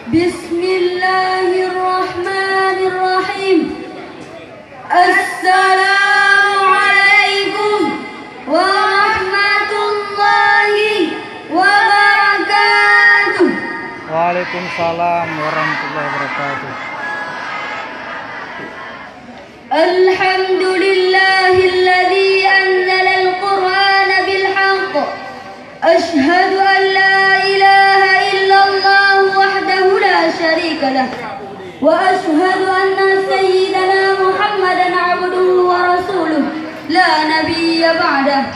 Bismillahirrahmanirrahim. Assalamualaikum warahmatullahi wabarakatuh. Waalaikumsalam warahmatullahi wabarakatuh. Alhamdulillahilladzi anzala al-Qur'ana bil haqq. Ashhadu an la ilaha illallah wahdahu la syarika lah. Wa ashhadu anna sayyidana Muhammadan abduhu wa rasuluh la nabiyya ba'dah.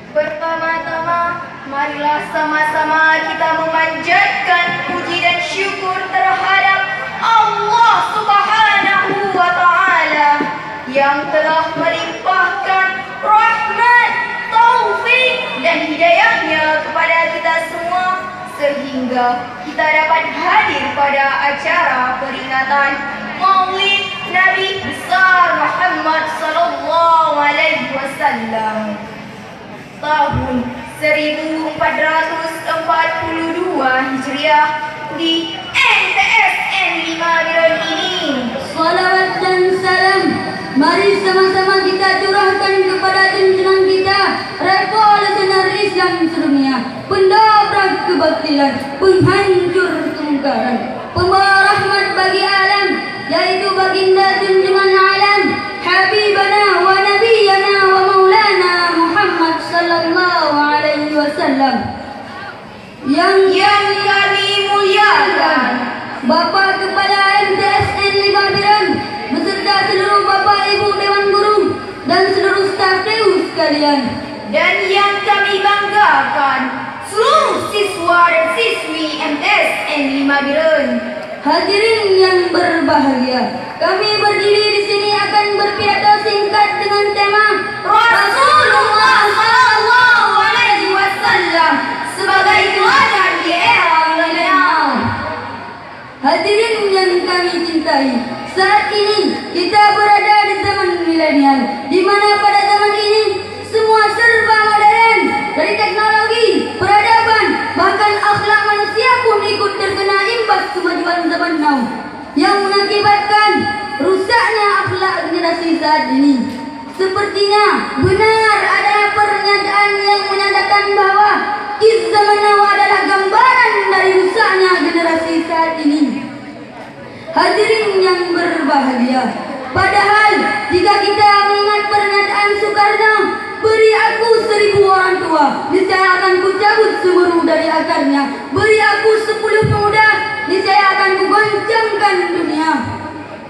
Pertama-tama, marilah sama-sama kita memanjatkan puji dan syukur terhadap Allah Subhanahu wa Ta'ala yang telah melimpahkan rahmat, taufik dan hidayahnya kepada kita semua sehingga kita dapat hadir pada acara peringatan Maulid Nabi besar Muhammad sallallahu alaihi wasallam tahun 1442 Hijriah di NTSN 5 Biron ini. Salawat dan salam mari sama-sama kita curahkan kepada junjungan kita, revolusioner Islam sedunia, pendobrak kebatilan, penghancur kemungkaran, pembawa rahmat bagi alam, yaitu baginda junjungan alam, Habibana wa Nabiyana wa Maulana Muhammad sallallahu alaihi wasallam. Yang kami muliakan Bapak Kepala MTSN 5 Biron beserta seluruh Bapak Ibu Dewan Guru dan seluruh staf DEU sekalian, dan yang kami banggakan seluruh siswa dan siswi MTSN 5 Biron. hadirin yang berbahagia, kami berdiri di sini akan berpidato singkat dengan tema Rasulullah sallallahu alaihi wasallam sebagai teladan di era milenial. Hadirin yang kami cintai, saat ini kita berada di zaman milenial, di mana pada zaman ini semua serba modern, dari teknologi, peradaban, bahkan akhlak manusia pun ikut terkena imbas kemajuan zaman now, yang mengakibatkan rusaknya akhlak generasi saat ini. Sepertinya benar ada pernyataan yang menyatakan bahwa kiz zaman now adalah gambaran dari rusaknya generasi saat ini. Hadirin yang berbahagia, padahal jika kita mengingat pernyataan Soekarno, beri aku 1000 orang tua, niscaya akan kucabut semeru dari akarnya. Beri aku 10 pemuda, niscaya akan kugoncangkan dunia.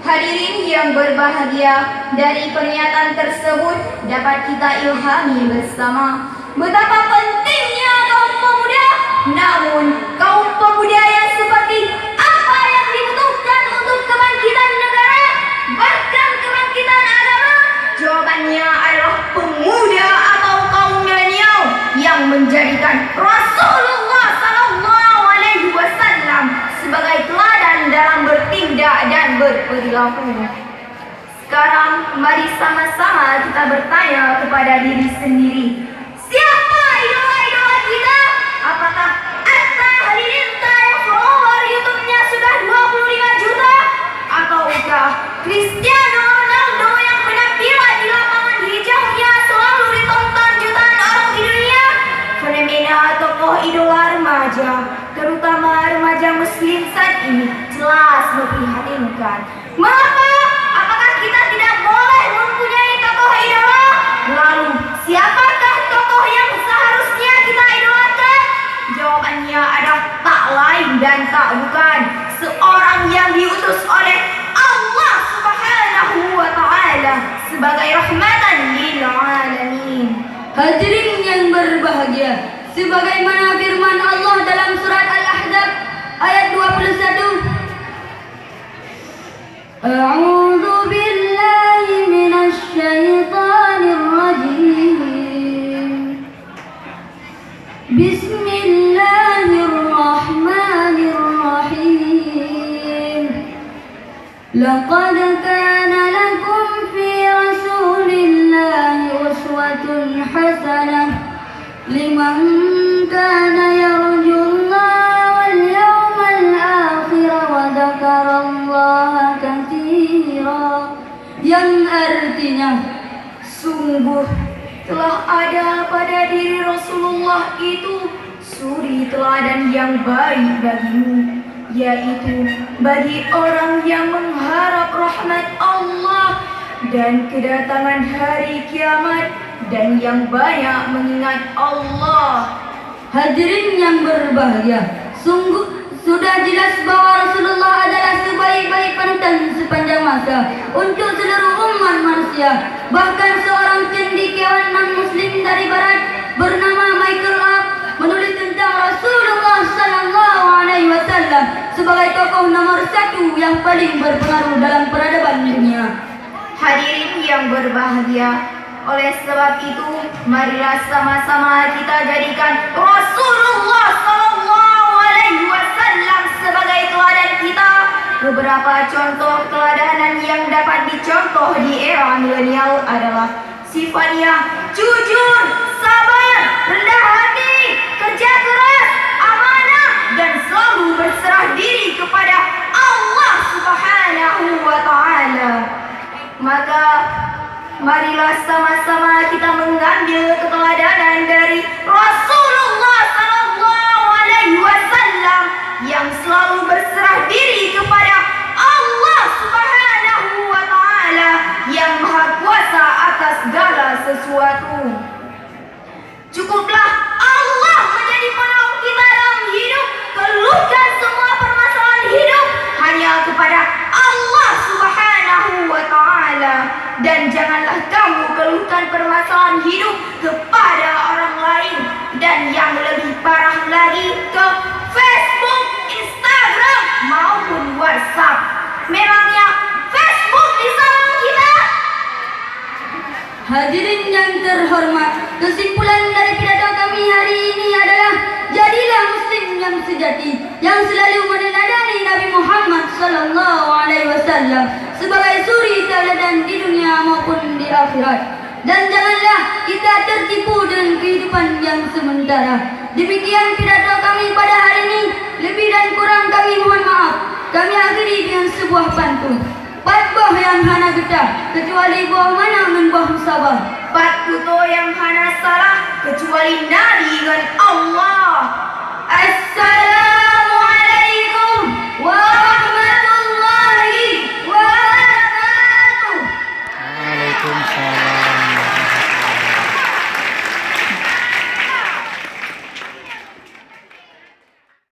Hadirin yang berbahagia, dari pernyataan tersebut dapat kita ilhami bersama betapa pentingnya kaum pemuda. Namun kaum pemuda yang seperti apa yang dibutuhkan untuk kebangkitan negara, bahkan kebangkitan agama? Jawabannya adalah pemuda atau kaum milenial yang menjadikan Rasulullah sallallahu alaihi wasallam sebagai teladan dalam bertindak dan berperilaku. Sekarang mari sama-sama kita bertanya kepada diri sendiri, siapa idola-idola kita? Apakah Atta Halilintar yang follower YouTube-nya sudah 25 juta? Ataukah Cristiano Ronaldo yang penampilan di lapangan hijaunya selalu ditonton jutaan orang di dunia? Fenomena tokoh idola remaja, terutama remaja muslim saat ini, jelas memprihatinkan. Mengapa? Apakah kita tidak boleh mempunyai tokoh idola? Lalu, siapakah tokoh yang seharusnya kita idolakan? Jawabannya adalah tak lain dan tak bukan seorang yang diutus oleh Allah Subhanahu wa Ta'ala sebagai rahmatan lil alamin. Hadirin yang berbahagia, sebagaimana firman Allah dalam surat Al-Ahzab ayat 21, A'udzu billahi minasy syaithanir rajim. Bismillahirrahmanirrahim. Laqad kana lakum fi rasulillahi uswatun hasanah liman kana yarjullaha wal yawmal telah ada pada diri Rasulullah itu suri teladan yang baik bagimu, yaitu bagi orang yang mengharap rahmat Allah dan kedatangan hari kiamat dan yang banyak mengingat Allah. Hadirin yang berbahagia, sungguh sudah jelas bahwa Rasulullah adalah sebaik-baik panutan sepanjang masa untuk seluruh umat manusia. Bahkan seorang cendekiawan non-muslim dari barat bernama Michael Hart menulis tentang Rasulullah sallallahu alaihi wasallam sebagai tokoh nomor 1 yang paling berpengaruh dalam peradaban dunia. Hadirin yang berbahagia, oleh sebab itu marilah sama-sama kita jadikan Rasulullah sallallahu alaihi wasallam sebagai teladan kita. Beberapa contoh keteladanan yang dapat dicontoh di era milenial adalah sifatnya jujur, sabar, rendah hati, kerja keras, amanah, dan selalu berserah diri kepada Allah Subhanahu wa Ta'ala. Maka marilah sama-sama kita mengambil keteladanan dari Rasulullah sallallahu alaihi wasallam yang selalu berserah diri kepada Allah Subhanahu wa Ta'ala yang Maha Kuasa atas segala sesuatu. Cukuplah Allah menjadi penolong kita dalam hidup. Keluhkan semua permasalahan hidup hanya kepada Allah Subhanahu wa Ta'ala, dan janganlah kamu keluhkan permasalahan hidup kepada orang lain, dan yang lebih parah lagi ke Facebook, Instagram maupun WhatsApp. Memangnya Facebook di salon kita? Hadirin yang terhormat, kesimpulan dari pidato kami hari ini adalah jadilah muslim yang sejati, yang selalu meneladani Nabi Muhammad sallallahu alaihi wasallam sebagai suri teladan di dunia maupun di akhirat. Dan janganlah kita tertipu dengan kehidupan yang sementara. Demikian pidato kami pada hari ini. Lebih dan kurang kami mohon maaf. Kami akhiri dengan sebuah pantun. Pat boh yang hana getah, kecuali boh mana ngan boh musabah. Pat kuto yang hana salah, kecuali Nabi dengan Allah. Assalamualaikum